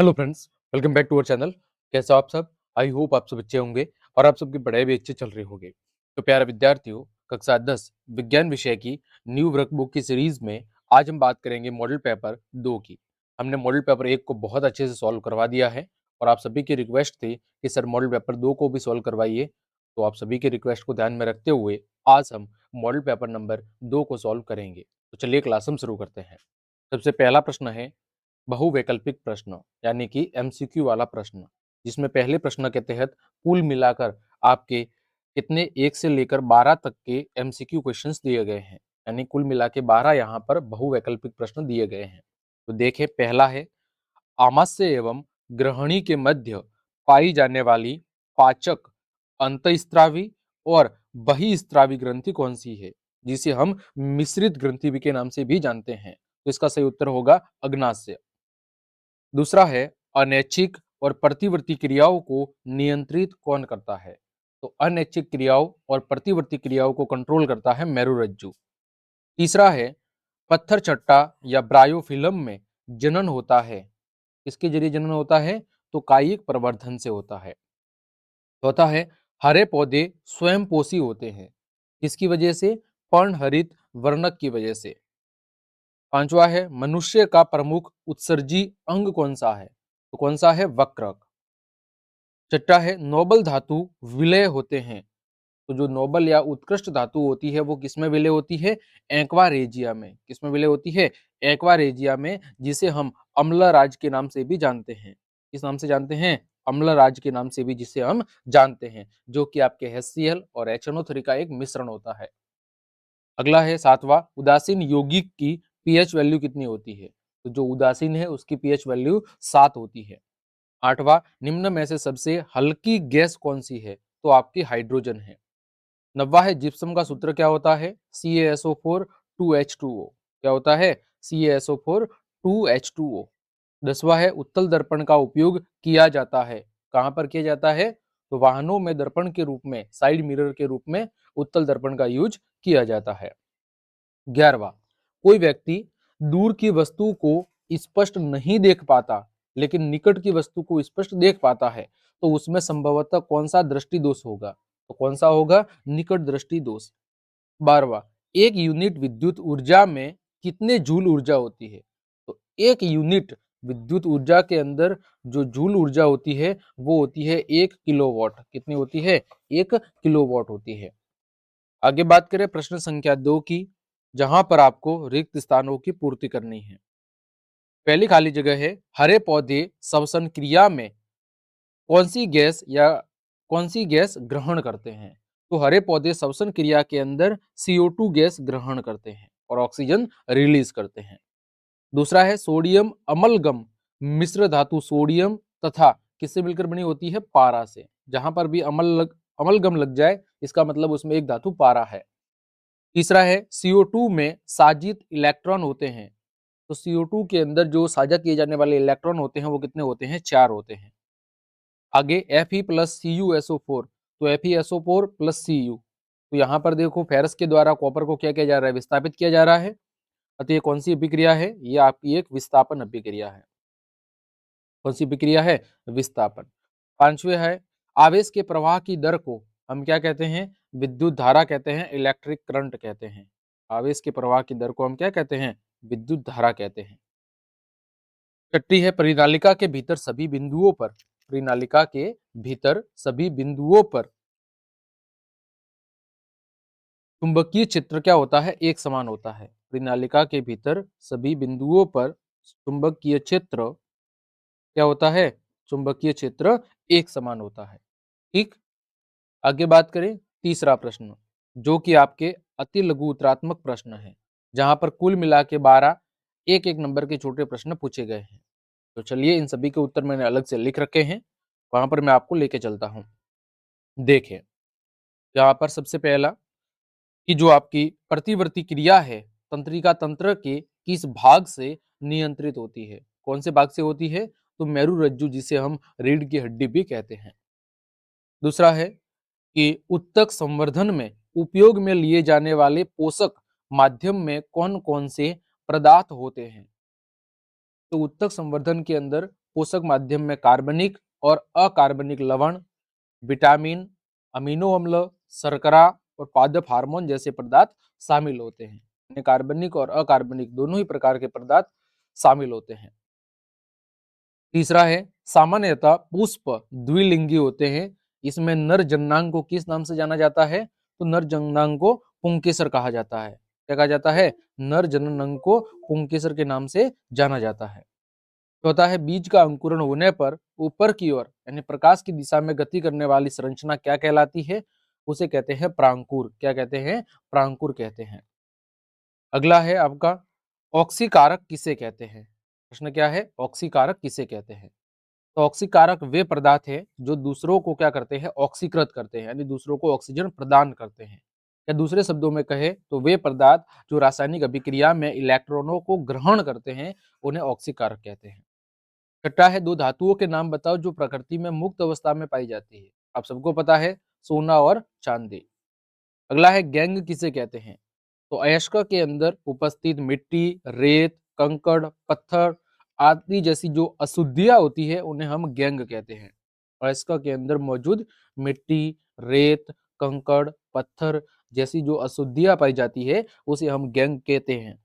Hello friends, welcome back to our channel. कैसे हो आप सब? आई होप आप सब अच्छे होंगे और आप सबकी पढ़ाई भी अच्छी चल रही होगी। तो प्यारे विद्यार्थियों, कक्षा 10 विज्ञान विषय की न्यू वर्कबुक की सीरीज में आज हम बात करेंगे मॉडल पेपर 2 की। हमने मॉडल पेपर 1 को बहुत अच्छे से सॉल्व करवा दिया है और आप सभी की रिक्वेस्ट थी कि सर मॉडल पेपर 2 को भी सॉल्व करवाइए। तो आप सभी की रिक्वेस्ट को ध्यान में रखते हुए आज हम मॉडल पेपर नंबर 2 को सॉल्व करेंगे। तो चलिए क्लास हम शुरू करते हैं। सबसे पहला प्रश्न है बहुवैकल्पिक प्रश्न यानी कि एमसीक्यू वाला प्रश्न, जिसमें पहले प्रश्न के तहत कुल मिलाकर आपके कितने 1 से लेकर 12 तक के एमसीक्यू क्वेश्चंस दिए गए हैं। यानी कुल मिला के 12 यहाँ पर बहुवैकल्पिक प्रश्न दिए गए हैं। तो देखें, पहला है आमाशय एवं ग्रहणी के मध्य पाई जाने वाली पाचक अंतःस्रावी और बहिःस्रावी ग्रंथि कौन सी है, जिसे हम मिश्रित ग्रंथि भी के नाम से भी जानते हैं। तो इसका सही उत्तर होगा अग्नाशय। दूसरा है अनैच्छिक और प्रतिवर्ती क्रियाओं को नियंत्रित कौन करता है। तो अनैच्छिक क्रियाओं और प्रतिवर्ती क्रियाओं को कंट्रोल करता है मेरुरज्जु। तीसरा है पत्थर चट्टा या ब्रायोफिल्म में जनन होता है, किसके जरिए जनन होता है? तो कायिक प्रवर्धन से होता है। चौथा है हरे पौधे स्वयं पोषी होते हैं, किसकी वजह से? पर्णहरित वर्णक की वजह से। पांचवा है मनुष्य का प्रमुख उत्सर्जी अंग कौन सा है? तो कौन सा है? वक्रक। छठा है नोबल धातु विलय होते हैं, तो जो नोबल या उत्कृष्ट धातु होती है वो किसमें विलय होती है? एक्वा रेजिया में। किसमें विलय होती है? एक्वा रेजिया में, जिसे हम अम्लराज के नाम से भी जानते हैं। किस नाम से जानते हैं? अम्लराज के नाम से भी जिसे हम जानते हैं, जो कि आपके HCl और HNO3 का एक मिश्रण होता है। अगला है सातवां उदासीन यौगिक की पीएच वैल्यू कितनी होती है? तो जो उदासीन है उसकी पीएच वैल्यू 7 होती है। आठवां निम्न में से सबसे हल्की गैस कौन सी है? तो आपकी हाइड्रोजन है। नौवां है जिप्सम का सूत्र क्या होता है? CaSO4 2H2O। क्या होता है? CaSO4 2H2O। 10वां है उत्तल दर्पण का उपयोग किया जाता है, कहां पर किया जाता है? तो वाहनों में दर्पण के रूप में, साइड मिरर के रूप में उत्तल दर्पण का यूज किया जाता है। 11वां कोई व्यक्ति दूर की वस्तु को स्पष्ट नहीं देख पाता लेकिन निकट की वस्तु को स्पष्ट देख पाता है, तो उसमें संभवतः कौन सा दृष्टि दोष होगा? तो कौन सा होगा? निकट दृष्टि दोष। 12वां एक यूनिट विद्युत ऊर्जा में कितने जूल ऊर्जा होती है? तो एक यूनिट विद्युत ऊर्जा के अंदर जो जूल ऊर्जा होती है वो होती है 1 किलोवाट। कितनी होती है? 1 किलोवाट होती है। आगे बात करें प्रश्न संख्या 2 की, जहां पर आपको रिक्त स्थानों की पूर्ति करनी है। पहली खाली जगह है हरे पौधे श्वसन क्रिया में कौन सी गैस या कौन सी गैस ग्रहण करते हैं? तो हरे पौधे श्वसन क्रिया के अंदर CO2 गैस ग्रहण करते हैं और ऑक्सीजन रिलीज करते हैं। दूसरा है सोडियम अमलगम मिश्र धातु सोडियम तथा किससे मिलकर बनी होती है? पारा से। जहां पर भी अमलगम लग जाए इसका मतलब उसमें एक धातु पारा है। तीसरा है CO2 में साजित इलेक्ट्रॉन होते हैं, तो CO2 के अंदर जो साझा किए जाने वाले इलेक्ट्रॉन होते हैं वो कितने होते हैं? 4 होते हैं। आगे Fe प्लस CuSO4, तो FeSO4 प्लस Cu, तो यहाँ पर देखो फेरस के द्वारा कॉपर को क्या किया जा रहा है? विस्थापित किया जा रहा है। अतः ये कौन सी अभिक्रिया है? ये आपकी एक विस्थापन अभिक्रिया है। कौन सी अभिक्रिया है? विस्थापन। पांचवे है आवेश के प्रवाह की दर को हम क्या कहते हैं? विद्युत धारा कहते हैं, इलेक्ट्रिक करंट कहते हैं। आवेश के प्रवाह की दर को हम क्या कहते हैं? विद्युत धारा कहते हैं। छठी है परिनालिका के भीतर सभी बिंदुओं पर, परिनालिका के भीतर सभी बिंदुओं पर चुंबकीय क्षेत्र क्या होता है? एक समान होता है। परिनालिका के भीतर सभी बिंदुओं पर चुंबकीय क्षेत्र क्या होता है? चुंबकीय क्षेत्र एक समान होता है। ठीक। आगे बात करें तीसरा प्रश्न, जो कि आपके अति लघु उत्तरात्मक प्रश्न है, जहां पर कुल मिला के 12 एक एक नंबर के छोटे प्रश्न पूछे गए हैं। तो चलिए इन सभी के उत्तर मैंने अलग से लिख रखे हैं, वहां पर मैं आपको लेके चलता हूं। देखें, यहाँ पर सबसे पहला कि जो आपकी प्रतिवर्ती क्रिया है तंत्रिका तंत्र के किस भाग से नियंत्रित होती है? कौन से भाग से होती है? तो मेरुरज्जु, जिसे हम रीढ़ की हड्डी भी कहते हैं। दूसरा है कि उत्तक संवर्धन में उपयोग में लिए जाने वाले पोषक माध्यम में कौन कौन से पदार्थ होते हैं? तो उत्तक संवर्धन के अंदर पोषक माध्यम में कार्बनिक और अकार्बनिक लवण, विटामिन, अमीनो अम्ल, शर्करा और पादप हार्मोन जैसे पदार्थ शामिल होते हैं। कार्बनिक और अकार्बनिक दोनों ही प्रकार के पदार्थ शामिल होते हैं। तीसरा है, सामान्यतः पुष्प द्विलिंगी होते हैं। इसमें नर जननांग को किस नाम से जाना जाता है? तो नर जननांग को पुंकेसर कहा जाता है। क्या कहा जाता है? नर जननांग को पुंकेसर के नाम से जाना जाता है। चौथा है, बीज का अंकुरण होने पर ऊपर की ओर यानी प्रकाश की दिशा में गति करने वाली संरचना क्या कहलाती है? उसे कहते हैं प्रांकुर। क्या कहते हैं? प्रांकुर कहते हैं। अगला है आपका, ऑक्सीकारक किसे कहते हैं? प्रश्न क्या है? ऑक्सीकारक किसे कहते हैं? तो ऑक्सीकारक वे पदार्थ हैं जो दूसरों को क्या करते हैं? ऑक्सीकृत करते हैं, यानी दूसरों को ऑक्सीजन प्रदान करते हैं। या दूसरे शब्दों में कहे तो वे पदार्थ जो रासायनिक अभिक्रिया में इलेक्ट्रॉनों को ग्रहण करते हैं, उन्हें ऑक्सीकारक कहते हैं। छठा है, दो धातुओं के नाम बताओ जो प्रकृति में मुक्त अवस्था में पाई जाती है। आप सबको पता है, सोना और चांदी। अगला है, गैंग किसे कहते हैं? तो अयस्क के अंदर उपस्थित मिट्टी, रेत, कंकड़, पत्थर आदि जैसी जो अशुद्धियां होती है, उन्हें हम गैंग कहते हैं। अयस्क के अंदर मौजूद मिट्टी, रेत, कंकड़, पत्थर जैसी जो अशुद्धियां पाई जाती है, उसे हम गैंग कहते हैं।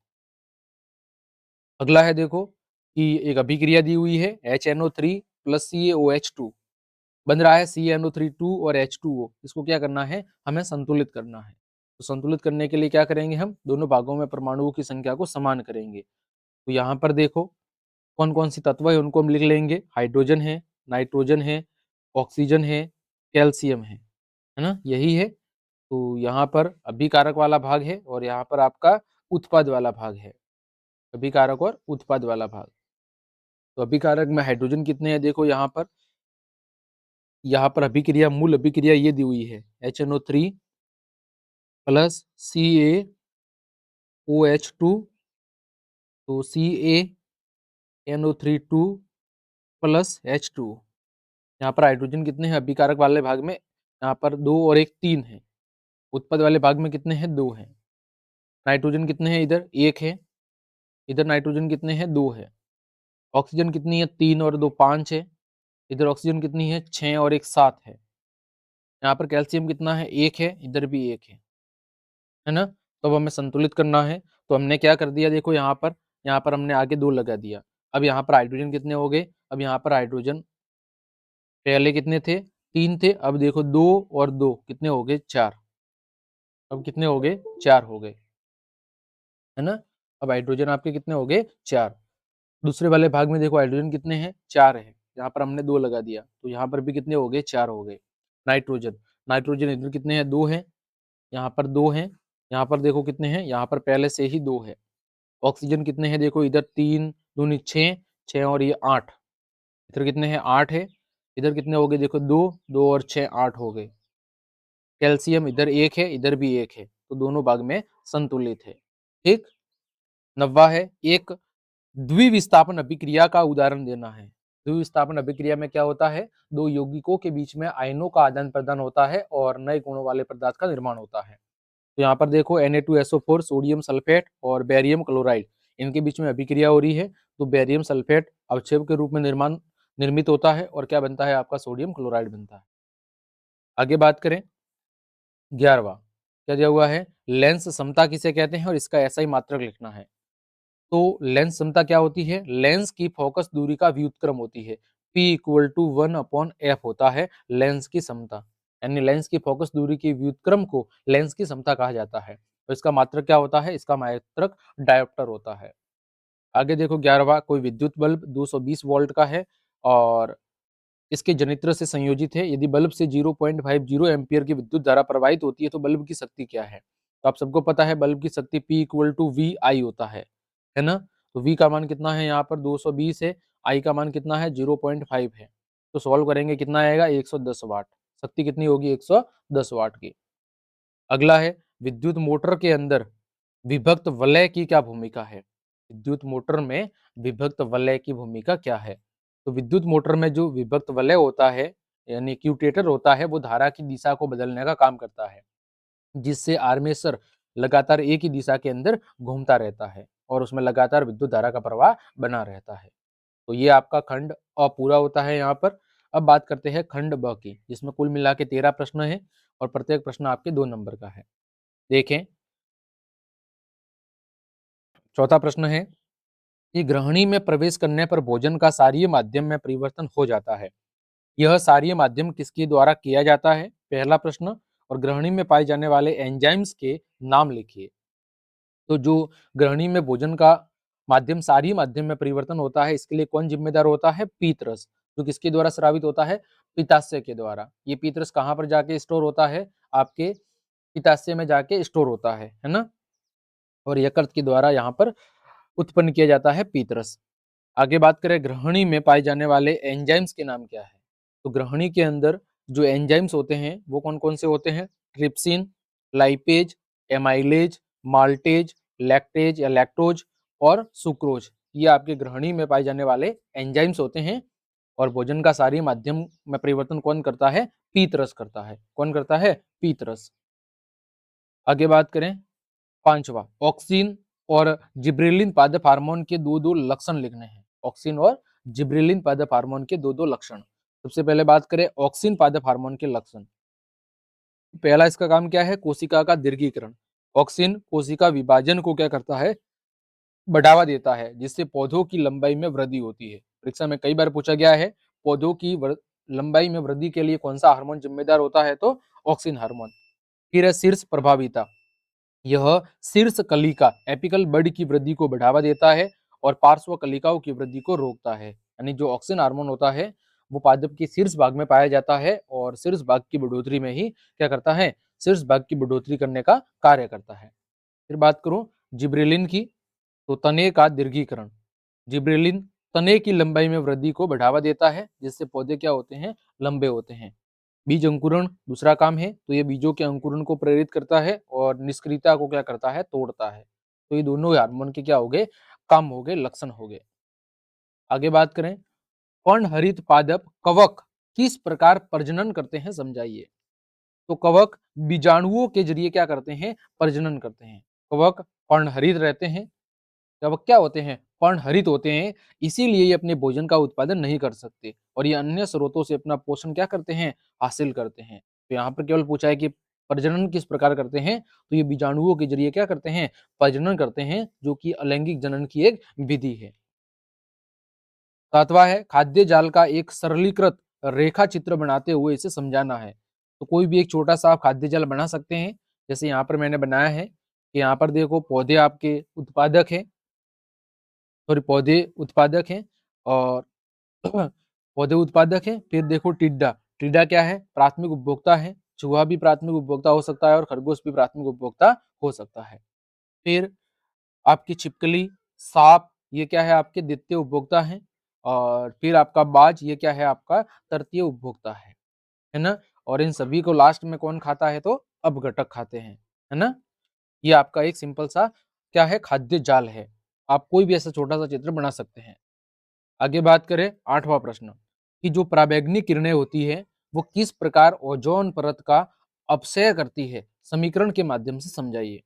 अगला है देखो कि एक अभिक्रिया दी हुई है, HNO3 प्लस CaOH2 बन रहा है CnO3 और H2O। इसको क्या करना है? हमें संतुलित करना है। तो संतुलित करने के लिए क्या करेंगे? हम दोनों भागों में परमाणुओं की संख्या को समान करेंगे। तो यहाँ पर देखो कौन कौन सी तत्व है उनको हम लिख लेंगे। हाइड्रोजन है, नाइट्रोजन है, ऑक्सीजन है, कैल्शियम है ना, यही है। तो यहाँ पर अभिकारक वाला भाग है और यहाँ पर आपका उत्पाद वाला भाग है। अभिकारक और उत्पाद वाला भाग। तो अभिकारक में हाइड्रोजन कितने हैं? देखो यहाँ पर अभिक्रिया, मूल अभिक्रिया ये दी हुई है, HNO3 प्लस CaOH2, तो CaNO3 प्लस H2। यहाँ पर हाइड्रोजन कितने हैं अभिकारक वाले भाग में? यहाँ पर 2 और 1 3 है। उत्पाद वाले भाग में कितने हैं? 2 हैं। नाइट्रोजन कितने हैं? इधर 1 है। इधर नाइट्रोजन कितने हैं? 2 है। ऑक्सीजन कितनी है? 3 और 2 5 है। इधर ऑक्सीजन कितनी है? 6 और 1 7 है। यहाँ पर कैल्शियम कितना है? 1 है। इधर भी 1 है ना। तो अब हमें संतुलित करना है, तो हमने क्या कर दिया? देखो यहाँ पर हमने आगे 2 लगा दिया। अब यहाँ पर हाइड्रोजन कितने हो गए? अब यहाँ पर हाइड्रोजन पहले कितने थे? 3 थे। अब देखो 2 और 2 कितने हो गए? 4। अब कितने हो गए? 4 हो गए, है ना। अब हाइड्रोजन आपके कितने हो गए? 4। दूसरे वाले भाग में देखो हाइड्रोजन कितने हैं? 4 है। यहाँ पर हमने 2 लगा दिया, तो यहाँ पर भी कितने हो गए? 4 हो गए। नाइट्रोजन नाइट्रोजन इधर कितने हैं? 2 हैं। यहाँ पर 2 हैं। यहाँ पर देखो कितने हैं? यहाँ पर पहले से ही 2 है। ऑक्सीजन कितने हैं? देखो इधर 3 दूनी 6, 6 और ये 8। इधर कितने हैं? 8 है। इधर कितने हो गए? देखो 2, 2 और 6 8 हो गए। कैल्शियम इधर 1 है, इधर भी 1 है, तो दोनों भाग में संतुलित है। ठीक। 90 है, एक द्विविस्थापन अभिक्रिया का उदाहरण देना है। द्विविस्थापन अभिक्रिया में क्या होता है? दो यौगिकों के बीच में आयनों का आदान प्रदान होता है और नए गुणों वाले पदार्थ का निर्माण होता है। तो यहाँ पर देखो Na2SO4 सोडियम सल्फेट और बेरियम क्लोराइड, इनके बीच में अभिक्रिया हो रही है। तो बेरियम सल्फेट अवक्षेप के रूप में निर्मित होता है और क्या बनता है? आपका सोडियम क्लोराइड बनता है। आगे बात करें 11वां, क्या दिया हुआ है? लेंस समता किसे कहते हैं और इसका ऐसा ही मात्रक लिखना है। तो लेंस समता क्या होती है? लेंस की फोकस दूरी का व्युत्क्रम होती है। P = 1/f होता है लेंस की समता, यानी लेंस की फोकस दूरी के व्युत्क्रम को लेंस की समता कहा जाता है। तो इसका मात्रक क्या होता है? इसका मात्रक डायोप्टर होता है। आगे देखो 11वां, कोई विद्युत बल्ब 220 वोल्ट का है और इसके जनित्र से संयोजित है। यदि बल्ब से 0.50 एम्पियर की विद्युत धारा प्रवाहित होती है तो बल्ब की शक्ति क्या है? तो आप सबको पता है बल्ब की शक्ति P = VI होता है ना। तो V का मान कितना है? यहाँ पर 220 है, I का मान कितना है? 0.5 है। तो सॉल्व करेंगे कितना आएगा? 110 वाट। शक्ति कितनी होगी? 110 वाट की। अगला है विद्युत मोटर के अंदर विभक्त वलय की क्या भूमिका है? विद्युत मोटर में विभक्त वलय की भूमिका क्या है? तो विद्युत मोटर में जो विभक्त वलय होता है यानी एक्यूटेटर होता है, वो धारा की दिशा को बदलने का काम करता है, जिससे आर्मेचर लगातार एक ही दिशा के अंदर घूमता रहता है और उसमें लगातार विद्युत धारा का प्रवाह बना रहता है। तो ये आपका खंड अ पूरा होता है यहाँ पर। अब बात करते हैं खंड ब की, जिसमें कुल मिला के 13 प्रश्न है और प्रत्येक प्रश्न आपके 2 नंबर का है। देखें, चौथा प्रश्न है कि ग्रहणी में प्रवेश करने पर भोजन का सारीय माध्यम में परिवर्तन हो जाता है। यह सारीय माध्यम किसके द्वारा किया जाता है? पहला प्रश्न। और ग्रहणी में पाए जाने वाले एंजाइम्स के नाम लिखिए। तो जो ग्रहणी में भोजन का माध्यम सारीय माध्यम में परिवर्तन होता है, इसके लिए कौन जिम्मेदार होता है? पीतरस, जो किसके द्वारा स्रावित होता है? पित्ताशय के द्वारा। ये पीतरस कहाँ पर जाके स्टोर होता है? आपके पित्ताशय में जाके स्टोर होता है ना। और यकृत के द्वारा यहाँ पर उत्पन्न किया जाता है पीतरस। आगे बात करें, ग्रहणी में पाए जाने वाले एंजाइम्स के नाम क्या है? तो ग्रहणी के अंदर जो एंजाइम्स होते हैं वो कौन कौन से होते हैं? Trypsin, lipase, amylase, maltase, lactase या लैक्टोज और सुक्रोज। ये आपके ग्रहणी में पाए जाने वाले एंजाइम्स होते हैं। और भोजन का सारी माध्यम में परिवर्तन कौन करता है? पीतरस करता है। कौन करता है? पीतरस। आगे बात करें, पांचवा, ऑक्सिन और जिब्रेलिन पादप हार्मोन के दो दो लक्षण लिखने हैं। ऑक्सिन और जिब्रेलिन पादप हार्मोन के दो दो लक्षण। सबसे पहले बात करें ऑक्सिन पादप हार्मोन के लक्षण। पहला इसका काम क्या है? कोशिका का दीर्घीकरण। ऑक्सिन कोशिका विभाजन को क्या करता है? बढ़ावा देता है, जिससे पौधों की लंबाई में वृद्धि होती है। परीक्षा में कई बार पूछा गया है, पौधों की लंबाई में वृद्धि के लिए कौन सा हार्मोन जिम्मेदार होता है? तो ऑक्सिन हार्मोन। फिर है शीर्ष प्रभाविता। यह शीर्ष कलिका एपिकल बड की वृद्धि को बढ़ावा देता है और पार्श्व कलिकाओं की वृद्धि को रोकता है। यानी जो ऑक्सिन हार्मोन होता है वो पादप के शीर्ष भाग में पाया जाता है और शीर्ष भाग की बढ़ोतरी में ही क्या करता है? शीर्ष भाग की बढ़ोतरी करने का कार्य करता है। फिर बात करूं जिब्रेलिन की, तो तने का दीर्घीकरण। जिब्रेलिन तने की लंबाई में वृद्धि को बढ़ावा देता है, जिससे पौधे क्या होते हैं? लंबे होते हैं। बीज अंकुरण दूसरा काम है, तो ये बीजों के अंकुरण को प्रेरित करता है और निष्क्रियता को क्या करता है? तोड़ता है। तो ये दोनों हार्मोन के क्या हो गए? काम हो गए, लक्षण हो गए। आगे बात करें, पर्णहरित पादप कवक किस प्रकार प्रजनन करते हैं, समझाइए। तो कवक बीजाणुओं के जरिए क्या करते हैं? प्रजनन करते हैं। कवक पर्णहरित रहते हैं। कवक क्या होते हैं? पर्णहरित होते हैं। इसीलिए ये अपने भोजन का उत्पादन नहीं कर सकते और ये अन्य स्रोतों से अपना पोषण क्या करते हैं? हासिल करते हैं। तो यहाँ पर केवल पूछा है कि प्रजनन किस प्रकार करते हैं, तो ये बीजाणुओं के जरिए क्या करते हैं? प्रजनन करते हैं, जो कि अलैंगिक जनन की एक विधि है। सातवां है, खाद्य जाल का एक सरलीकृत रेखा चित्र बनाते हुए इसे समझाना है। तो कोई भी एक छोटा सा आप खाद्य जाल बना सकते हैं। जैसे यहाँ पर मैंने बनाया है कि यहाँ पर देखो पौधे आपके उत्पादक हैं, सॉरी पौधे उत्पादक हैं और पौधे उत्पादक हैं। फिर देखो टिड्डा, टिड्डा क्या है? प्राथमिक उपभोक्ता है। चूहा भी प्राथमिक उपभोक्ता हो सकता है और खरगोश भी प्राथमिक उपभोक्ता हो सकता है। फिर आपकी छिपकली, सांप, ये क्या है? आपके द्वितीय उपभोक्ता हैं। और फिर आपका बाज, ये क्या है? आपका तृतीय उपभोक्ता है ना। और इन सभी को लास्ट में कौन खाता है? तो अपघटक खाते हैं, है ना। ये आपका एक सिंपल सा क्या है? खाद्य जाल है। आप कोई भी ऐसा छोटा सा चित्र बना सकते हैं। आगे बात करें, आठवां प्रश्न, कि जो पराबैंगनी किरणें होती है वो किस प्रकार ओजोन परत का अपक्षय करती है, समीकरण के माध्यम से समझाइए।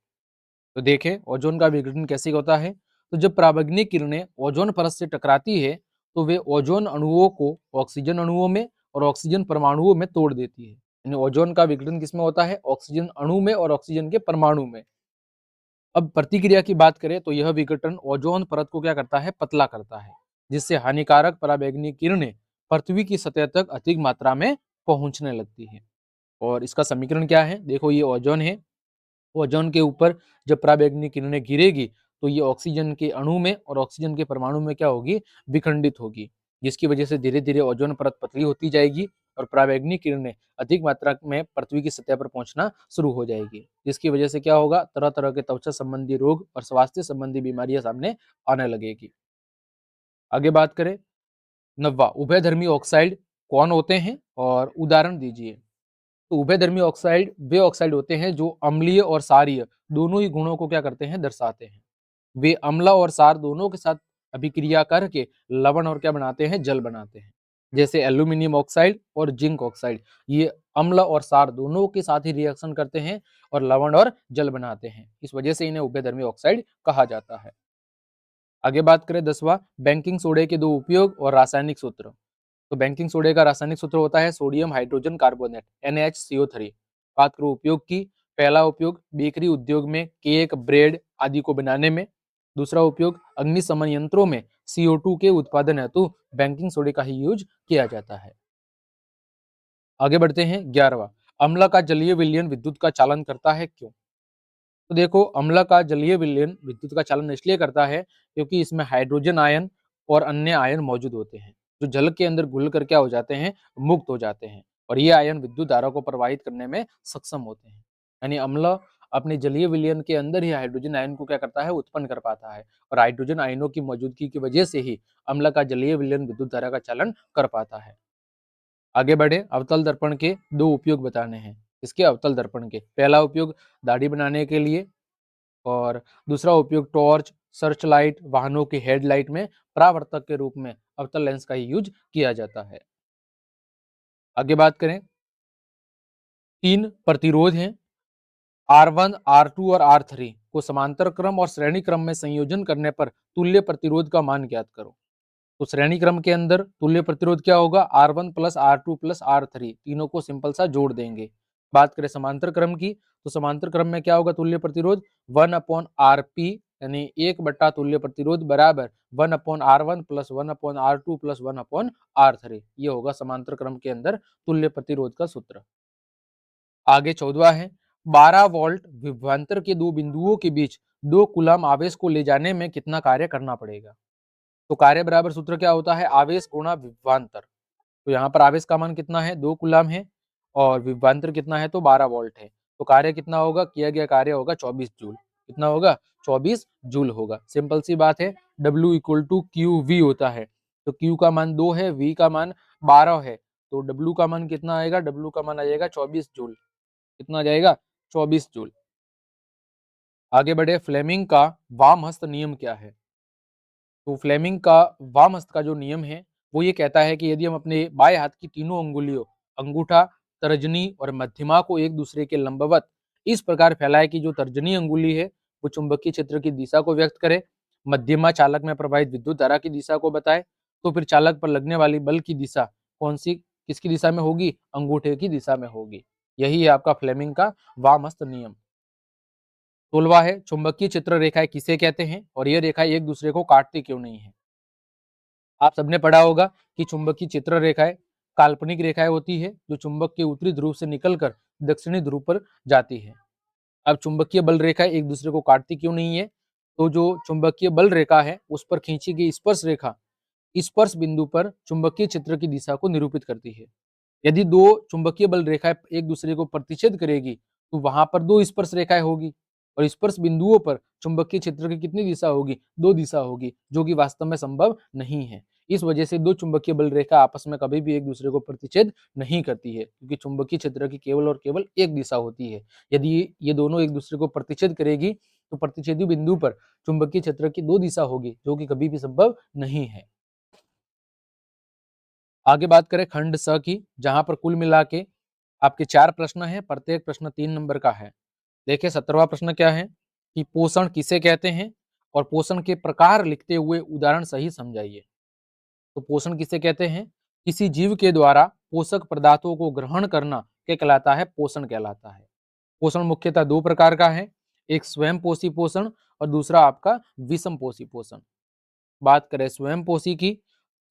तो देखें ओजोन का विघटन कैसे होता है। तो जब पराबैंगनी किरणें ओजोन परत से टकराती है तो वे ओजोन अणुओं को ऑक्सीजन अणुओं में और ऑक्सीजन परमाणुओं में तोड़ देती है। यानी ओजोन का विघटन किसमें होता है? ऑक्सीजन अणु में और ऑक्सीजन के परमाणु में। अब प्रतिक्रिया की बात करें तो यह विघटन ओजोन परत को क्या करता है? पतला करता है, जिससे हानिकारक पराबैंगनी किरणें पृथ्वी की सतह तक अधिक मात्रा में पहुंचने लगती है। और इसका समीकरण क्या है? देखो ये ओजोन है। ओजोन के ऊपर जब पराबैंगनी किरणें गिरेगी तो ये ऑक्सीजन के अणु में और ऑक्सीजन के परमाणु में क्या होगी? विखंडित होगी, जिसकी वजह से धीरे धीरे ओजोन परत पतली होती जाएगी और पराबैंगनी किरणें अधिक मात्रा में पृथ्वी की सतह पर पहुंचना शुरू हो जाएगी, जिसकी वजह से क्या होगा? तरह तरह के त्वचा संबंधी रोग और स्वास्थ्य संबंधी बीमारियां सामने आने लगेगी। आगे बात करें, नब्बा, उभयधर्मी ऑक्साइड कौन होते हैं और उदाहरण दीजिए। तो उभयधर्मी ऑक्साइड वे ऑक्साइड होते हैं जो अम्लीय और क्षारीय दोनों ही गुणों को क्या करते हैं? दर्शाते हैं। वे अम्ल और क्षार दोनों के साथ अभिक्रिया करके लवण और क्या बनाते हैं? जल बनाते हैं। जैसे एल्यूमिनियम ऑक्साइड और जिंक ऑक्साइड, ये अम्ल और क्षार दोनों के साथ ही रिएक्शन करते हैं और लवण और जल बनाते हैं। इस वजह से इन्हें उभयधर्मी ऑक्साइड कहा जाता है। आगे बात करें 10वां, बैंकिंग सोडे के 2 उपयोग और रासायनिक सूत्र। तो बैंकिंग सोडे का रासायनिक सूत्र होता है सोडियम हाइड्रोजन कार्बोनेट NaHCO3। बात करो उपयोग की, पहला उपयोग बेकरी उद्योग में केक, ब्रेड आदि को बनाने में। दूसरा उपयोग अग्निशमन यंत्रों में CO2 के उत्पादन हेतु बैंकिंग सोडे का ही यूज किया जाता है। आगे बढ़ते हैं 11वां, अम्ल का जलीय विलयन विद्युत का चालन करता है क्यों? तो देखो, अम्ल का जलीय विलयन विद्युत का चालन इसलिए करता है क्योंकि इसमें हाइड्रोजन आयन और अन्य आयन मौजूद होते हैं जो जल के अंदर घुल कर क्या हो जाते हैं, मुक्त हो जाते हैं, और ये आयन विद्युत धारा को प्रवाहित करने में सक्षम होते हैं। यानी अम्ल अपने जलीय विलयन के अंदर ही हाइड्रोजन आयन को क्या करता है, उत्पन्न कर पाता है, और हाइड्रोजन आयनों की मौजूदगी की वजह से ही अम्ल का जलीय विलयन विद्युत धारा का चालन कर पाता है। आगे बढ़े, अवतल दर्पण के 2 उपयोग बताने हैं। इसके अवतल दर्पण के पहला उपयोग दाढ़ी बनाने के लिए, और दूसरा उपयोग टॉर्च, सर्च लाइट, वाहनों की हेडलाइट में परावर्तक के रूप में अवतल लेंस का ही यूज किया जाता है। आगे बात करें, 3 प्रतिरोध हैं R1, R2 और R3 को समांतर क्रम और श्रेणी क्रम में संयोजन करने पर तुल्य प्रतिरोध का मान ज्ञात करो। तो श्रेणी क्रम के अंदर तुल्य प्रतिरोध क्या होगा, R1 plus R2 plus R3, तीनों को सिंपल सा जोड़ देंगे। बात करें समांतर क्रम की, तो समांतर क्रम में क्या होगा तुल्य प्रतिरोध, 1/Rp, यानी 1 बट्टा तुल्य प्रतिरोध बराबर 1/R1 plus 1/R2 plus 1/R3। ये होगा समांतर क्रम के अंदर तुल्य प्रतिरोध का सूत्र। आगे 14वां है, 12 वोल्ट विभवांतर के 2 बिंदुओं के बीच 2 कूलम आवेश को ले जाने में कितना कार्य करना पड़ेगा? तो कार्य बराबर सूत्र क्या होता है, आवेश गुणा विभवांतर। तो यहाँ पर आवेश का मान कितना है, 2 कूलम है, और विभवांतर कितना है, तो 12 वोल्ट है। तो कार्य कितना होगा, किया गया कार्य होगा 24 जूल। कितना होगा, 24 जूल होगा। सिंपल सी बात है, W equal to Q V होता है। तो Q का मान 2 है, V का मान 12 है, तो W का मान कितना आएगा, W का मान आ जाएगा 24 जूल। कितना आ जाएगा, 24 जूल। आगे बढ़े, फ्लेमिंग का वाम हस्त नियम क्या है? तो फ्लेमिंग का वाम हस्त का जो नियम है वो ये कहता है कि यदि हम अपने बाएं हाथ की तीनों अंगुलियों, अंगूठा, तर्जनी और मध्यमा को एक दूसरे के लंबवत इस प्रकार फैलाए कि जो तर्जनी अंगुली है वो चुंबकीय क्षेत्र की दिशा को व्यक्त करे, मध्यमा चालक में प्रवाहित विद्युत धारा की दिशा को बताए, तो फिर चालक पर लगने वाली बल की दिशा कौन सी, किसकी दिशा में होगी, अंगूठे की दिशा में होगी। यही है आपका फ्लेमिंग का वाम हस्त नियम। 16वां है, चुंबकीय क्षेत्र रेखाएं किसे कहते हैं और ये रेखाएं एक दूसरे को काटती क्यों नहीं है? आप सबने पढ़ा होगा कि चुंबकीय क्षेत्र रेखाएं काल्पनिक रेखाएं होती है जो चुंबक के उत्तरी ध्रुव से निकलकर दक्षिणी ध्रुव पर जाती है। अब चुंबकीय बल रेखाएं एक दूसरे को काटती क्यों नहीं है? तो जो चुंबकीय बल रेखा है उस पर खींची गई स्पर्श रेखा स्पर्श बिंदु पर चुंबकीय क्षेत्र की दिशा को निरूपित करती है। यदि दो चुंबकीय बल रेखाएं एक दूसरे को प्रतिच्छेद करेगी तो वहां पर 2 स्पर्श रेखाएं होगी, और स्पर्श बिंदुओं पर चुंबकीय क्षेत्र की कितनी दिशा होगी, 2 दिशा होगी, जो कि वास्तव में संभव नहीं है। इस वजह से 2 चुंबकीय बल रेखा आपस में कभी भी एक दूसरे को प्रतिच्छेद नहीं करती है, क्योंकि चुंबकीय क्षेत्र की केवल और केवल एक दिशा होती है। यदि ये दोनों एक दूसरे को प्रतिच्छेद करेगी तो प्रतिच्छेदी बिंदु पर चुंबकीय क्षेत्र की 2 दिशा होगी, जो कि कभी भी संभव नहीं है। आगे बात करें खंड स की, जहां पर कुल मिला के आपके 4 प्रश्न हैं, प्रत्येक प्रश्न 3 नंबर का है। देखिए 17वां प्रश्न क्या है कि पोषण किसे कहते हैं और पोषण के प्रकार लिखते हुए उदाहरण सही समझाइए। तो पोषण किसे कहते हैं, किसी जीव के द्वारा पोषक पदार्थों को ग्रहण करना क्या कहलाता है, पोषण कहलाता है। पोषण मुख्यतः 2 प्रकार का है, एक स्वयं पोषी पोषण और दूसरा आपका विषम पोषी पोषण। बात करें स्वयं पोषी की,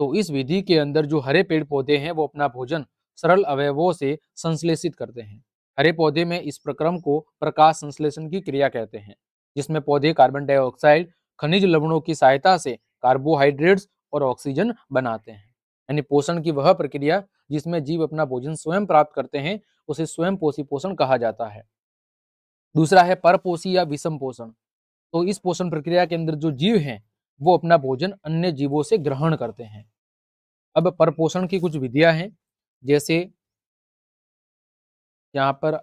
तो इस विधि के अंदर जो हरे पेड़ पौधे हैं वो अपना भोजन सरल अवयवों से संश्लेषित करते हैं। हरे पौधे में इस प्रक्रम को प्रकाश संश्लेषण की क्रिया कहते हैं, जिसमें पौधे कार्बन डाइऑक्साइड, खनिज लवणों की सहायता से कार्बोहाइड्रेट्स और ऑक्सीजन बनाते हैं। यानी पोषण की वह प्रक्रिया जिसमें जीव अपना भोजन स्वयं प्राप्त करते हैं उसे स्वयं पोषी पोषण कहा जाता है। दूसरा है परपोषी या विषम पोषण। तो इस पोषण प्रक्रिया के अंदर जो जीव हैं वो अपना भोजन अन्य जीवों से ग्रहण करते हैं। अब परपोषण की कुछ विधियां हैं, जैसे यहाँ पर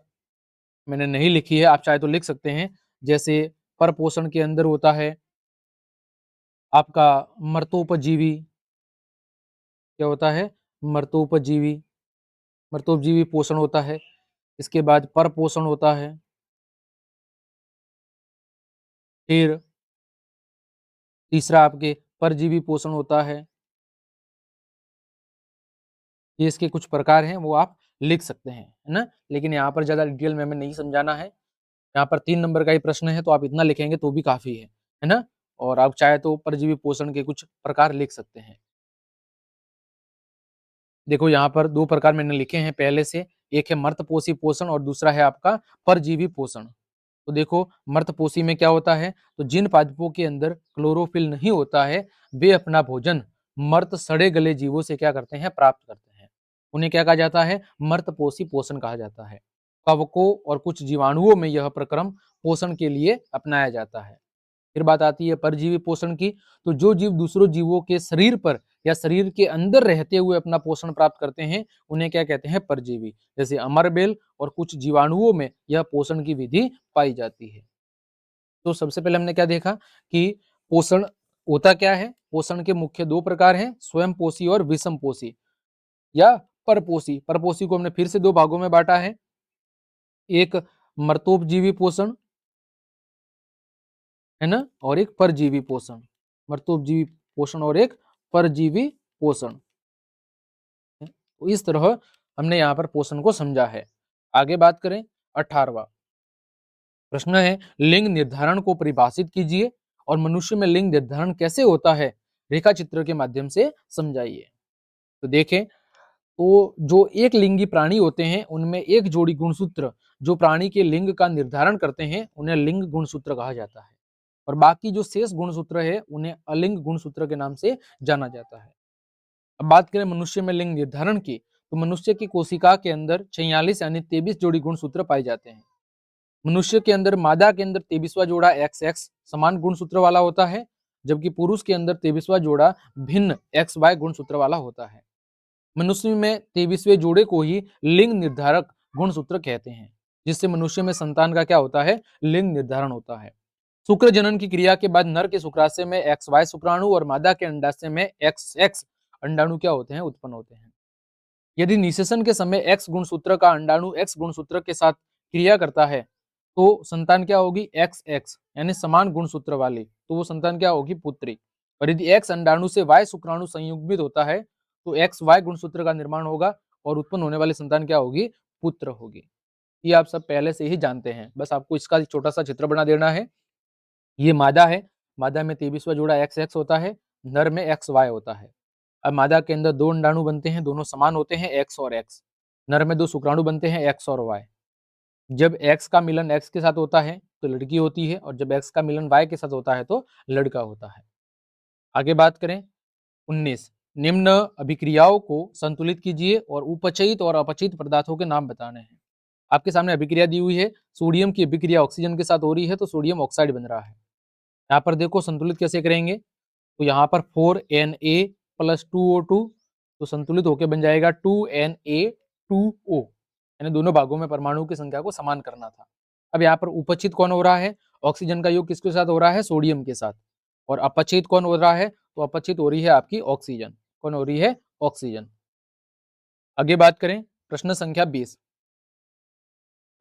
मैंने नहीं लिखी है, आप चाहे तो लिख सकते हैं। जैसे परपोषण के अंदर होता है आपका मर्तोपजीवी, क्या होता है, मर्तोपजीवी, मर्तोपजीवी पोषण होता है। इसके बाद परपोषण होता है, फिर तीसरा आपके परजीवी पोषण होता है। ये इसके कुछ प्रकार हैं, वो आप लिख सकते हैं, है ना। लेकिन यहाँ पर ज्यादा डिटेल में हमें नहीं समझाना है। यहाँ पर 3 नंबर का ही प्रश्न है, तो आप इतना लिखेंगे तो भी काफी है ना। और आप चाहे तो परजीवी पोषण के कुछ प्रकार लिख सकते हैं। देखो यहाँ पर 2 प्रकार मैंने लिखे हैं पहले से, एक है मर्तपोषी पोषण और दूसरा है आपका परजीवी पोषण। तो देखो मर्तपोषी में क्या होता है, तो जिन पादपों के अंदर क्लोरोफिल नहीं होता है, वे अपना भोजन मर्त सड़े गले जीवों से क्या करते हैं, प्राप्त करते हैं। उन्हें क्या कहा जाता है, मर्तपोषी पोषण कहा जाता है। कवकों और कुछ जीवाणुओं में यह प्रक्रम पोषण के लिए अपनाया जाता है। फिर बात आती है परजीवी पोषण की, तो जो जीव दूसरों जीवों के शरीर पर या शरीर के अंदर रहते हुए अपना पोषण प्राप्त करते हैं, उन्हें क्या कहते हैं, परजीवी। जैसे अमरबेल और कुछ जीवाणुओं में यह पोषण की विधि पाई जाती है। तो सबसे पहले हमने क्या देखा कि पोषण होता क्या है। पोषण के मुख्य 2 प्रकार हैं, स्वयं पोषी और विषम पोषी या परपोषी। परपोषी को हमने फिर से 2 भागों में बांटा है, एक मर्तोपजीवी पोषण, है ना, और एक परजीवी पोषण। मर्तोपजीवी पोषण और एक परजीवी पोषण। तो इस तरह हमने यहाँ पर पोषण को समझा है। आगे बात करें, 18वां प्रश्न है, लिंग निर्धारण को परिभाषित कीजिए और मनुष्य में लिंग निर्धारण कैसे होता है, रेखा चित्र के माध्यम से समझाइए। तो देखें, तो जो एक लिंगी प्राणी होते हैं, उनमें एक जोड़ी गुणसूत्र जो प्राणी के लिंग का निर्धारण करते हैं, उन्हें लिंग गुणसूत्र कहा जाता है। और बाकी जो शेष गुणसूत्र है, उन्हें अलिंग गुणसूत्र के नाम से जाना जाता है। अब बात करें मनुष्य में लिंग निर्धारण की, तो मनुष्य की कोशिका के अंदर 46 यानी 23 जोड़ी गुणसूत्र पाए जाते हैं। मनुष्य के अंदर मादा के अंदर 23वां जोड़ा XX समान गुणसूत्र वाला होता है, जबकि पुरुष के अंदर 23वां जोड़ा भिन्न XY गुणसूत्र वाला होता है। मनुष्य में 23वें जोड़े को ही लिंग निर्धारक गुणसूत्र कहते हैं, जिससे मनुष्य में संतान का क्या होता है, लिंग निर्धारण होता है। शुक्र जनन की क्रिया के बाद नर के शुक्राशय में XY शुक्राणु और मादा के अंडाशय में XX अंडाणु क्या होते हैं, उत्पन्न होते हैं। यदि निषेचन के समय X गुणसूत्र का अंडाणु X गुणसूत्र के साथ क्रिया करता है, तो संतान क्या होगी, XX यानी समान गुणसूत्र वाली, तो वो संतान क्या होगी, पुत्री। और यदि X अंडाणु से Y शुक्राणु संयुग्मित होता है, तो XY गुणसूत्र का निर्माण होगा और उत्पन्न होने वाली संतान क्या होगी, पुत्र होगी। ये आप सब पहले से ही जानते हैं, बस आपको इसका छोटा सा चित्र बना देना है। ये मादा है, मादा में 23वां जोड़ा XX होता है, नर में XY होता है। अब मादा के अंदर 2 अंडाणु बनते हैं, दोनों समान होते हैं, X और X। नर में 2 शुक्राणु बनते हैं, X और Y। जब X का मिलन X के साथ होता है तो लड़की होती है, और जब X का मिलन Y के साथ होता है तो लड़का होता है। आगे बात करें, 19 निम्न अभिक्रियाओं को संतुलित कीजिए और उपचयित और अपचयित पदार्थों के नाम बताने हैं। आपके सामने अभिक्रिया दी हुई है, सोडियम की अभिक्रिया ऑक्सीजन के साथ हो रही है, तो सोडियम ऑक्साइड बन रहा है। यहाँ पर देखो संतुलित कैसे करेंगे, तो यहाँ पर 4Na प्लस 2O2, तो संतुलित होकर बन जाएगा 2Na2O, यानी दोनों भागों में परमाणु की संख्या को समान करना था। अब यहाँ पर उपचित कौन हो रहा है, ऑक्सीजन का योग किसके साथ हो रहा है, सोडियम के साथ। और अपचित कौन हो रहा है, तो अपचित हो रही है आपकी ऑक्सीजन। कौन हो रही है, ऑक्सीजन। आगे बात करें, प्रश्न संख्या 20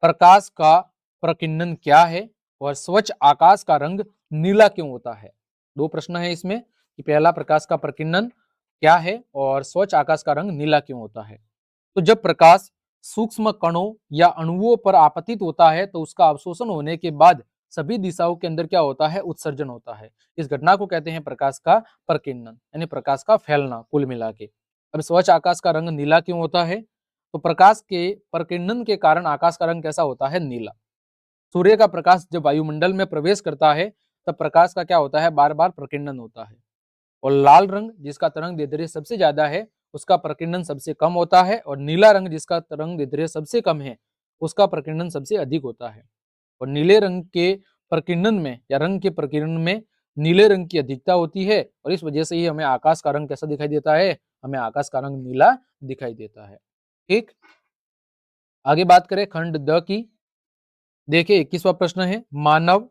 प्रकाश का प्रकीर्णन क्या है और स्वच्छ आकाश का रंग नीला क्यों होता है। 2 प्रश्न है इसमें कि पहला, प्रकाश का प्रकीर्णन क्या है और स्वच्छ आकाश का रंग नीला क्यों होता है। तो जब प्रकाश सूक्ष्म कणों या अणुओं पर आपतित होता है, तो उसका अवशोषण होने के बाद सभी दिशाओं के अंदर क्या होता है, उत्सर्जन होता है। इस घटना को कहते हैं प्रकाश का प्रकीर्णन, यानी प्रकाश का फैलना कुल मिला के। अब स्वच्छ आकाश का रंग नीला क्यों होता है, तो प्रकाश के प्रकीर्णन के कारण आकाश का रंग कैसा होता है, नीला। सूर्य का प्रकाश जब वायुमंडल में प्रवेश करता है, तब प्रकाश का क्या होता है, बार बार प्रकीर्णन होता है। और लाल रंग जिसका तरंग दैर्ध्य सबसे ज्यादा है, उसका प्रकीर्णन सबसे कम होता है, और नीला रंग जिसका तरंग दैर्ध्य सबसे कम है, उसका प्रकीर्णन सबसे अधिक होता है। और नीले रंग के प्रकीर्णन में या रंग के प्रकीर्णन में नीले रंग की अधिकता होती है, और इस वजह से ही हमें आकाश का रंग कैसा दिखाई देता है, हमें आकाश का रंग नीला दिखाई देता है। ठीक, आगे बात करें खंड द की। देखिए 21वां प्रश्न है, मानव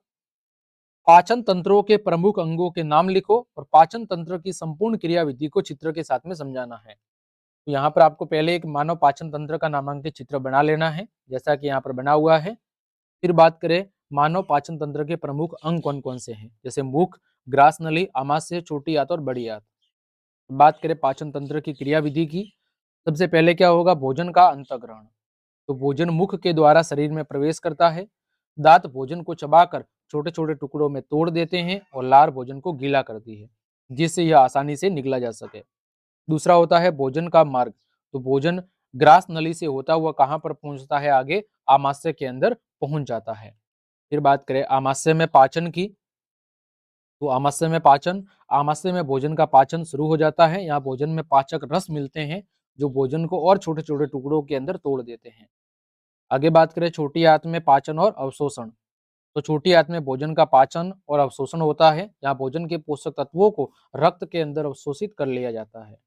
पाचन तंत्रों के प्रमुख अंगों के नाम लिखो और पाचन तंत्र की संपूर्ण क्रियाविधि को चित्र के साथ में समझाना है। तो यहाँ पर आपको पहले एक मानव पाचन तंत्र का नामांकित चित्र बना लेना है, जैसा कि यहाँ पर बना हुआ है। फिर बात करें मानव पाचन तंत्र के प्रमुख अंग कौन कौन से हैं, जैसे मुख, ग्रास नली, आमाशय, छोटी आंत और बड़ी आंत। बात करें पाचन तंत्र की क्रियाविधि की, सबसे पहले क्या होगा, भोजन का अंतःग्रहण। तो भोजन मुख के द्वारा शरीर में प्रवेश करता है। दांत भोजन को चबाकर छोटे छोटे टुकड़ों में तोड़ देते हैं और लार भोजन को गीला करती है, जिससे यह आसानी से निगला जा सके। दूसरा होता है भोजन का मार्ग। तो भोजन ग्रास नली से होता हुआ कहां पर पहुंचता है, आगे आमाशय के अंदर पहुंच जाता है। फिर बात करें आमाशय में पाचन की, तो आमाशय में भोजन का पाचन शुरू हो जाता है। यहाँ भोजन में पाचक रस मिलते हैं, जो भोजन को और छोटे छोटे टुकड़ों के अंदर तोड़ देते हैं। आगे बात करें छोटी आंत में पाचन और अवशोषण। तो छोटी आंत में भोजन का पाचन और अवशोषण होता है। यहाँ भोजन के पोषक तत्वों को रक्त के अंदर अवशोषित कर लिया जाता है।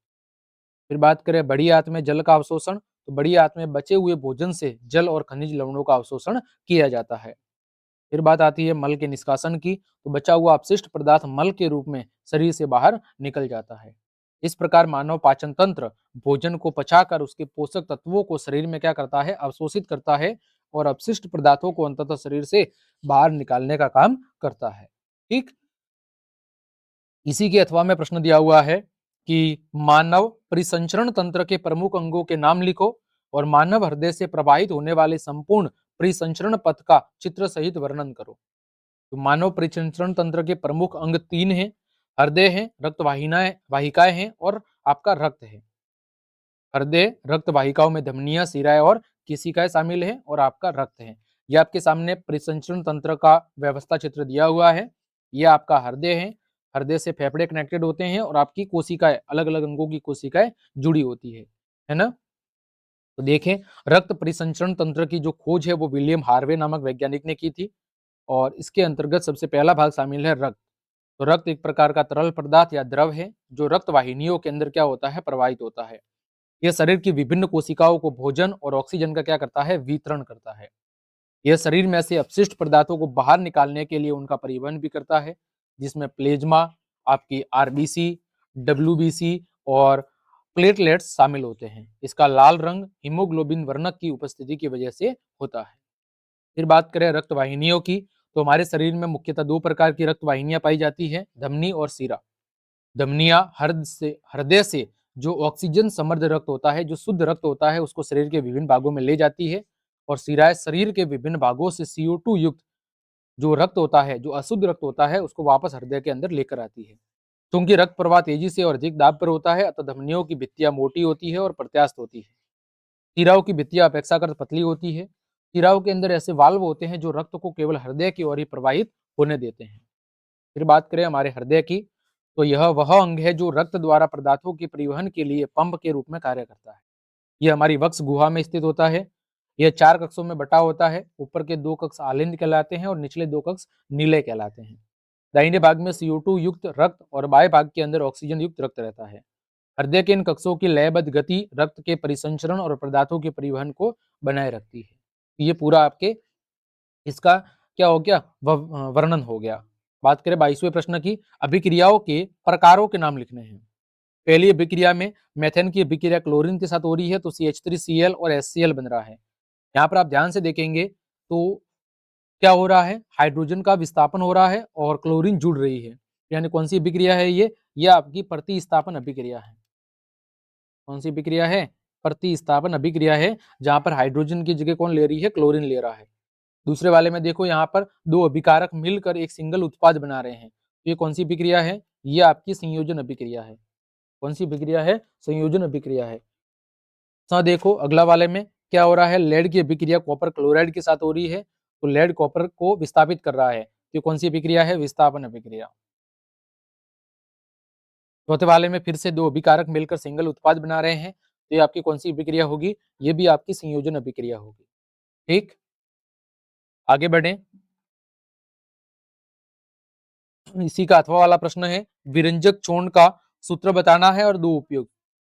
फिर बात करें बड़ी आंत में जल का अवशोषण। तो बड़ी आंत में बचे हुए भोजन से जल और खनिज लवणों का अवशोषण किया जाता है। फिर बात आती है मल के निष्कासन की। तो बचा हुआ अपशिष्ट पदार्थ मल के रूप में शरीर से बाहर निकल जाता है। इस प्रकार मानव पाचन तंत्र भोजन को पचाकर उसके पोषक तत्वों को शरीर में क्या करता है, अवशोषित करता है और अपशिष्ट पदार्थों को अंततः शरीर से बाहर निकालने का काम करता है। ठीक, इसी के अथवा में प्रश्न दिया हुआ है कि मानव परिसंचरण तंत्र के प्रमुख अंगों के नाम लिखो और मानव हृदय से प्रवाहित होने वाले संपूर्ण परिसंचरण पथ का चित्र सहित वर्णन करो। तो मानव परिसंचरण तंत्र के प्रमुख अंग 3 हैं। हृदय है, रक्त वाहिकाएं हैं और आपका रक्त है। हृदय रक्त वाहिकाओं में धमनियां, शिराएं और केशिकाएं शामिल है और आपका रक्त है। यह आपके सामने परिसंचरण तंत्र का व्यवस्था चित्र दिया हुआ है। यह आपका हृदय है। हृदय से फेफड़े कनेक्टेड होते हैं और आपकी कोशिकाएं, अलग अलग अंगों की कोशिकाएं जुड़ी होती है ना। तो देखें, रक्त परिसंचरण तंत्र की जो खोज है वो विलियम हार्वे नामक वैज्ञानिक ने की थी और इसके अंतर्गत सबसे पहला भाग शामिल है रक्त। तो रक्त एक प्रकार का तरल पदार्थ या द्रव है जो रक्त वाहिनियों के अंदर क्या होता है, प्रवाहित होता है। यह शरीर की विभिन्न कोशिकाओं को भोजन और ऑक्सीजन का क्या करता है, वितरण करता है। यह शरीर में से अपशिष्ट पदार्थों को बाहर निकालने के लिए उनका परिवहन भी करता है, जिसमें प्लेज्मा, आपकी आरबीसी, डब्ल्यूबीसी और प्लेटलेट्स शामिल होते हैं। इसका लाल रंग हीमोग्लोबिन वर्णक की उपस्थिति की वजह से होता है। फिर बात करें रक्त वाहिनियों की, तो हमारे शरीर में मुख्यतः 2 प्रकार की रक्त वाहिनियां पाई जाती है, धमनी और शिरा। धमनियां हृदय से जो ऑक्सीजन समृद्ध रक्त होता है, जो शुद्ध रक्त होता है, उसको शरीर के विभिन्न भागों में ले जाती है और शिराएं शरीर के विभिन्न भागों से CO2 युक्त जो रक्त होता है, जो अशुद्ध रक्त होता है, उसको वापस हृदय के अंदर लेकर आती है। क्योंकि रक्त प्रवाह तेजी से और अधिक दाब पर होता है, अतः धमनियों की भित्तियां मोटी होती है और प्रत्यास्थ होती है। शिराओं की भित्तियां अपेक्षाकृत पतली होती है। शिराओं के अंदर ऐसे वाल्व होते हैं जो रक्त को केवल हृदय की ओर ही प्रवाहित होने देते हैं। फिर बात करें हमारे हृदय की, तो यह वह अंग है जो रक्त द्वारा पदार्थों के परिवहन के लिए पंप के रूप में कार्य करता है। यह हमारी वक्ष गुहा में स्थित होता है। यह 4 कक्षों में बटा होता है। ऊपर के 2 कक्ष आलिंद कहलाते हैं और निचले 2 कक्ष नीले कहलाते हैं। दाहिने भाग में CO2 युक्त रक्त और बाएं भाग के अंदर ऑक्सीजन युक्त रक्त रहता है। हृदय के इन कक्षों की लयबद्ध गति रक्त के परिसंचरण और पदार्थों के परिवहन को बनाए रखती है। ये पूरा आपके इसका क्या हो गया, वर्णन हो गया। बात करें 22वें प्रश्न की, अभिक्रियाओं के प्रकारों के नाम लिखने हैं। पहली अभिक्रिया में मेथेन की अभिक्रिया क्लोरीन के साथ हो रही है, तो CH3Cl और HCl बन रहा है। यहाँ पर आप ध्यान से देखेंगे तो क्या हो रहा है, हाइड्रोजन का विस्थापन हो रहा है और क्लोरीन जुड़ रही है। यानी कौन सी अभिक्रिया है ये आपकी प्रतिस्थापन अभिक्रिया है। कौन सी अभिक्रिया है, प्रतिस्थापन अभिक्रिया है, जहां पर हाइड्रोजन की जगह कौन ले रही है, क्लोरीन ले रहा है। दूसरे वाले में देखो, यहाँ पर 2 अभिकारक मिलकर एक सिंगल उत्पाद बना रहे हैं। तो ये कौन सी अभिक्रिया है, ये आपकी संयोजन अभिक्रिया है। कौन सी अभिक्रिया है, संयोजन अभिक्रिया है। देखो अगला वाले में क्या हो रहा है, लेड की अभिक्रिया कॉपर क्लोराइड के साथ हो रही है, तो लेड कॉपर को विस्थापित कर रहा है। तो कौन सी अभिक्रिया है, विस्थापन अभिक्रिया। चौथे वाले में फिर से 2 अभिकारक मिलकर सिंगल उत्पाद बना रहे हैं, तो ये आपकी कौन सी अभिक्रिया होगी, ये भी आपकी संयोजन अभिक्रिया होगी। ठीक, आगे बढ़े। इसी का अथवा वाला प्रश्न है, विरंजक चूर्ण का सूत्र बताना है और 2 उपयोग।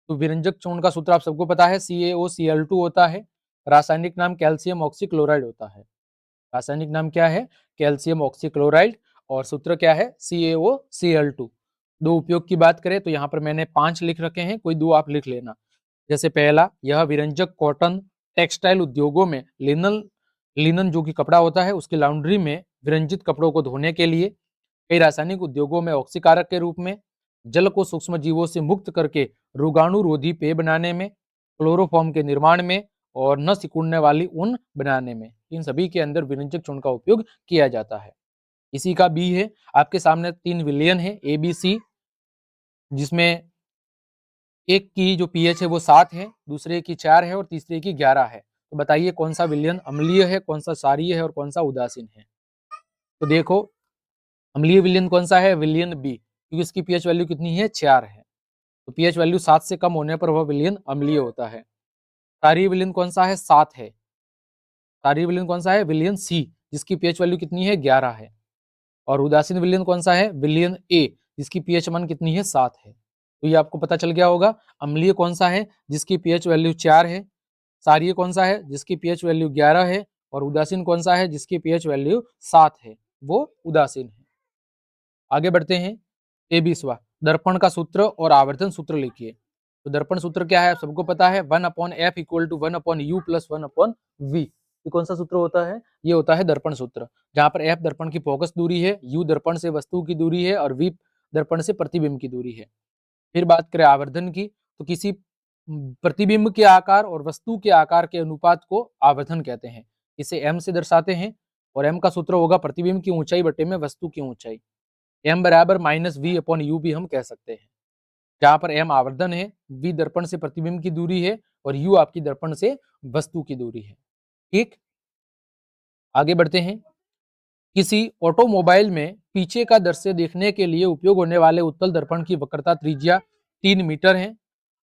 तो विरंजक चूर्ण का सूत्र आप सबको पता है, CaOCl2 होता है। रासायनिक नाम कैल्शियम ऑक्सीक्लोराइड होता है। रासायनिक नाम क्या है, कैल्शियम ऑक्सीक्लोराइड और सूत्र क्या है, CaOCl2। 2 उपयोग की बात करें तो यहाँ पर मैंने 5 लिख रखे हैं, कोई 2 आप लिख लेना। जैसे पहला, यह विरंजक कॉटन टेक्सटाइल उद्योगों में लिनन जो कि कपड़ा होता है उसकी लॉन्ड्री में विरंजित कपड़ों को धोने के लिए कई रासायनिक उद्योगों में ऑक्सीकारक के रूप में, जल को सूक्ष्म जीवों से मुक्त करके रोगाणुरोधी पेय बनाने में, क्लोरोफॉर्म के निर्माण में और न सिकुड़ने वाली ऊन बनाने में, इन सभी के अंदर विरंजक चूर्ण का उपयोग किया जाता है। इसी का बी है, आपके सामने 3 विलयन है ए बी सी, जिसमें एक की जो पीएच है वो 7 है, दूसरे की 4 है और तीसरे की 11 है। तो बताइए कौन सा विलयन अम्लीय है, कौन सा क्षारीय है और कौन सा उदासीन है। तो देखो अम्लीय विलयन कौन सा है, विलयन बी, क्योंकि इसकी पीएच वैल्यू कितनी है, 4 है। तो पीएच वैल्यू 7 से कम होने पर वह विलयन अम्लीय होता है। क्षारीय विलयन कौन सा है, 7 है। क्षारीय विलयन कौन सा है, विलयन सी, जिसकी पीएच वैल्यू कितनी है, 11 है। और उदासीन विलयन कौन सा है, विलयन ए, जिसकी पीएच मान कितनी है, 7 है। तो ये आपको पता चल गया होगा। अम्लीय कौन सा है, जिसकी पीएच वैल्यू 4 है। क्षारीय कौन सा है, जिसकी पीएच वैल्यू 11 है। और उदासीन कौन सा है, जिसकी पीएच वैल्यू 7 है, वो उदासीन है। आगे बढ़ते हैं। 23वां, दर्पण का सूत्र और आवर्धन सूत्र लिखिए। तो दर्पण सूत्र क्या है, आप सबको पता है, 1/f equal to 1/u plus 1/v। ये कौन सा सूत्र होता है, ये होता है दर्पण सूत्र, जहां पर f दर्पण की फोकस दूरी है, u दर्पण से वस्तु की दूरी है और v दर्पण से प्रतिबिंब की दूरी है। फिर बात करें आवर्धन की, तो किसी प्रतिबिंब के आकार और वस्तु के आकार के अनुपात को आवर्धन कहते हैं। इसे m से दर्शाते हैं और m का सूत्र होगा प्रतिबिंब की ऊंचाई बटे में वस्तु की ऊंचाई। m बराबर -v/u भी हम कह सकते हैं, जहां पर m आवर्धन है, v दर्पण से प्रतिबिंब की दूरी है और u आपकी दर्पण से वस्तु की दूरी है। ठीक, आगे बढ़ते हैं। किसी ऑटोमोबाइल में पीछे का दृश्य देखने के लिए उपयोग होने वाले उत्तल दर्पण की वक्रता त्रिज्या 3 मीटर है।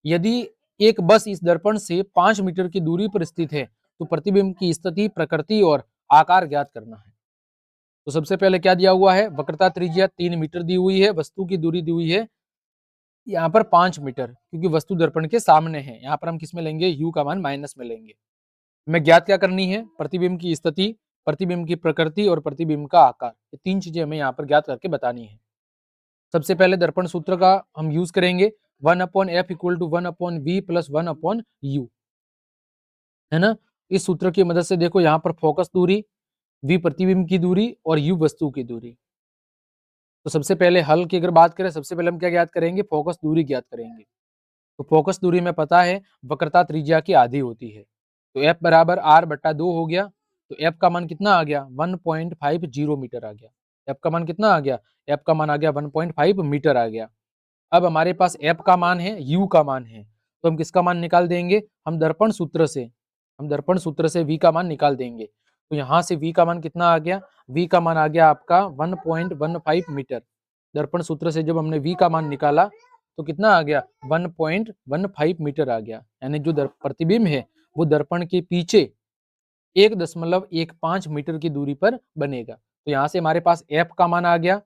यदि एक बस इस दर्पण से 5 मीटर की दूरी पर स्थित है तो प्रतिबिंब की स्थिति, प्रकृति और आकार ज्ञात करना है। तो सबसे पहले क्या दिया हुआ है, वक्रता त्रिज्या 3 मीटर दी हुई है, वस्तु की दूरी दी हुई है यहाँ पर 5 मीटर, क्योंकि वस्तु दर्पण के सामने है। यहाँ पर हम किस में लेंगे, u का मान माइनस में लेंगे। हमें ज्ञात क्या करनी है, प्रतिबिंब की स्थिति, प्रतिबिंब की प्रकृति और प्रतिबिंब का आकार। ये 3 चीजें हमें यहाँ पर ज्ञात करके बतानी है। सबसे पहले दर्पण सूत्र का हम यूज करेंगे, 1/f equal to 1/v plus 1/u, है ना। इस सूत्र की मदद से देखो यहाँ पर फोकस दूरी, v प्रतिबिंब की दूरी और u वस्तु की दूरी। तो सबसे पहले हल की अगर बात करें, सबसे पहले हम क्या ज्ञात करेंगे, फोकस दूरी ज्ञात करेंगे। तो फोकस दूरी में पता है वक्रता त्रिज्या की आधी होती है, तो f बराबर r/2 हो गया। तो f का मान कितना आ गया, 1.50 मीटर आ गया। f का मान कितना आ गया, f का मान आ गया 1.5 मीटर आ गया। अब हमारे पास f का मान है, u का मान है, तो हम किसका मान निकाल देंगे, हम दर्पण सूत्र से, v का मान निकाल देंगे। तो यहाँ से v का मान कितना आ गया, v का मान आ गया आपका 1.15 मीटर। दर्पण सूत्र से जब हमने v का मान निकाला तो कितना आ गया, 1.15 मीटर आ गया। यानी जो प्रतिबिंब है वो दर्पण के पीछे 1.15 मीटर की दूरी पर बनेगा। तो यहाँ से हमारे पास f का मान आ गया।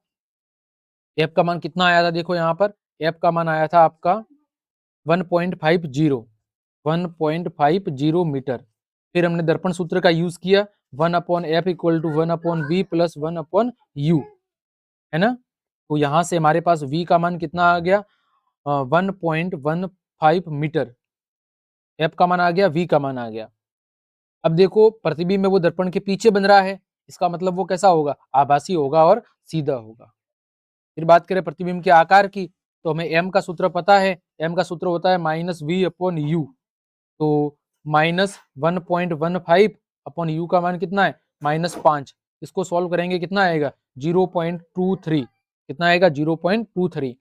f का मान कितना आया था, देखो यहाँ पर f का मान आया था आपका 1.50 मीटर। फिर हमने दर्पण सूत्र का यूज किया, 1/f equal to 1/v plus 1/u, है ना। तो यहाँ से हमारे पास v का मान कितना आ गया, 1.15 मीटर। f का मान आ गया, v का मान आ गया। अब देखो प्रतिबिंब में वो दर्पण के पीछे बन रहा है, इसका मतलब वो कैसा होगा, आभासी होगा और सीधा होगा। फिर बात करें प्रतिबिंब के आकार की, तो हमें m का सूत्र पता है, m का सूत्र होता है -v/u। तो -1.15 का मान कितना है, -5। इसको सॉल्व करेंगे कितना आएगा, 0.23। कितना आएगा, 0.23।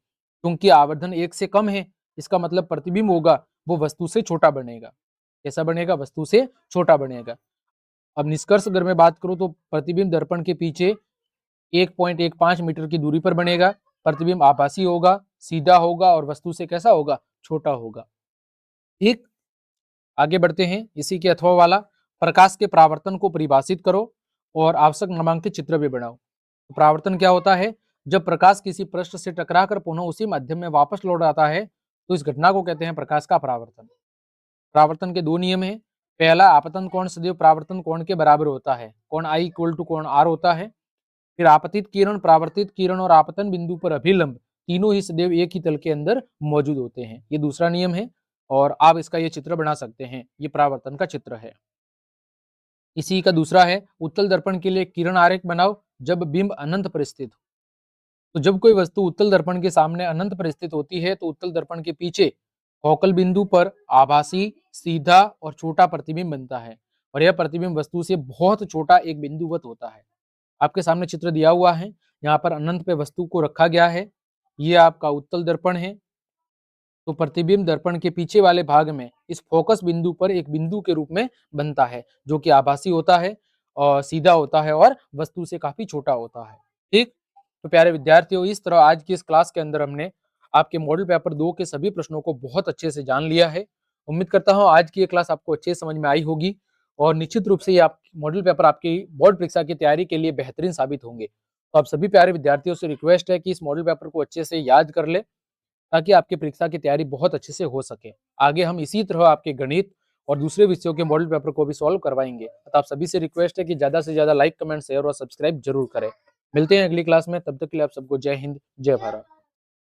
क्योंकि आवर्धन 1 से कम है, इसका मतलब प्रतिबिंब होगा वो वस्तु से छोटा बनेगा। कैसा बनेगा, वस्तु से छोटा बनेगा। अब निष्कर्ष अगर मैं बात करूं तो प्रतिबिंब दर्पण के पीछे 1.15 मीटर की दूरी पर बनेगा। प्रतिबिंब आभासी होगा, सीधा होगा और वस्तु से कैसा होगा, छोटा होगा। ठीक, आगे बढ़ते हैं। इसी के अथवा वाला, प्रकाश के परावर्तन को परिभाषित करो और आवश्यक नामांकित चित्र भी बनाओ। तो परावर्तन क्या होता है, जब प्रकाश किसी पृष्ठ से टकराकर पुनः उसी माध्यम में वापस लौट आता है तो इस घटना को कहते हैं प्रकाश का परावर्तन। परावर्तन के 2 नियम हैं। पहला, आपतन कोण सदैव परावर्तन कोण के बराबर होता है, कोण I इक्वल टू कोण R होता है। फिर आपतित किरण, परावर्तित किरण और आपतन बिंदु पर अभिलंब तीनों ही सदैव एक ही तल के अंदर मौजूद होते हैं। ये दूसरा नियम है और आप इसका ये चित्र बना सकते हैं, ये परावर्तन का चित्र है। इसी का दूसरा है, उत्तल दर्पण के लिए किरण आरेख बनाओ जब बिंब अनंत पर स्थित हो। तो जब कोई वस्तु उत्तल दर्पण के सामने अनंत पर स्थित होती है तो उत्तल दर्पण के पीछे फोकल बिंदु पर आभासी, सीधा और छोटा प्रतिबिंब बनता है और यह प्रतिबिंब वस्तु से बहुत छोटा एक बिंदुवत होता है। आपके सामने चित्र दिया हुआ है, यहाँ पर अनंत पे वस्तु को रखा गया है। ये आपका उत्तल दर्पण है। तो प्रतिबिंब दर्पण के पीछे वाले भाग में इस फोकस बिंदु पर एक बिंदु के रूप में बनता है, जो कि आभासी होता है और सीधा होता है और वस्तु से काफी छोटा होता है। ठीक, तो प्यारे विद्यार्थियों, इस तरह आज की इस क्लास के अंदर हमने आपके मॉडल पेपर 2 के सभी प्रश्नों को बहुत अच्छे से जान लिया है। उम्मीद करता हूं आज की ये क्लास आपको अच्छे से समझ में आई होगी और निश्चित रूप से ये आप मॉडल पेपर आपकी बोर्ड परीक्षा की तैयारी के लिए बेहतरीन साबित होंगे। तो आप सभी प्यारे विद्यार्थियों से रिक्वेस्ट है कि इस मॉडल पेपर को अच्छे से याद कर ले, ताकि आपकी परीक्षा की तैयारी बहुत अच्छे से हो सके। आगे हम इसी तरह आपके गणित और दूसरे विषयों के मॉडल पेपर को भी सॉल्व करवाएंगे। तो आप सभी से रिक्वेस्ट है कि ज्यादा से ज्यादा लाइक, कमेंट, शेयर और सब्सक्राइब जरूर करें। मिलते हैं अगली क्लास में, तब तक के लिए आप सबको जय हिंद, जय भारत।